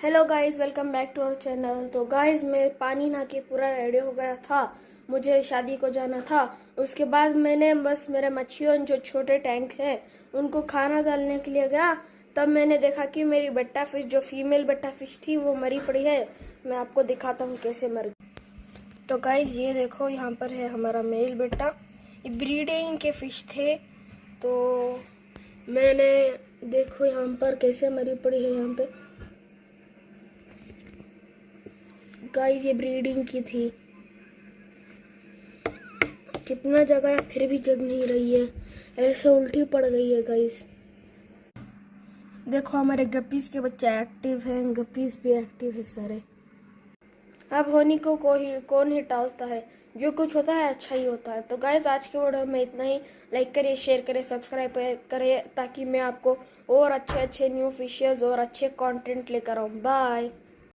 Hello guys, welcome back to our channel. तो guys, मैं पानी नहा के पूरा रेडी हो गया था। मुझे शादी को जाना था। उसके बाद मैंने बस मेरे मच्छियों जो छोटे टैंक हैं उनको खाना डालने के लिए गया। तब मैंने देखा कि मेरी बट्टा फिश, जो फीमेल बट्टा फिश थी, वो मरी पड़ी है। मैं आपको दिखाता हूँ कैसे मर गई। तो गाइस, ये देखो, यहाँ पर है हमारा मेल बट्टा। ये ब्रीडिंग के फिश थे। तो मैंने देखो यहाँ पर कैसे मरी पड़ी है। यहाँ पे गाइस, ये ब्रीडिंग की थी। कितना जगह है फिर भी जग नहीं रही है, ऐसे उल्टी पड़ गई है गाइस। देखो, हमारे गप्पीज के बच्चे एक्टिव हैं, गप्पीज भी एक्टिव है सारे। अब होनी को कौन ही टालता है। जो कुछ होता है अच्छा ही होता है। तो गाइस, आज के वीडियो में इतना ही। लाइक करिए, शेयर करिए, सब्सक्राइब करिए, ताकि मैं आपको और अच्छे अच्छे न्यू फिशेस और अच्छे कंटेंट लेकर आऊँ। बाय।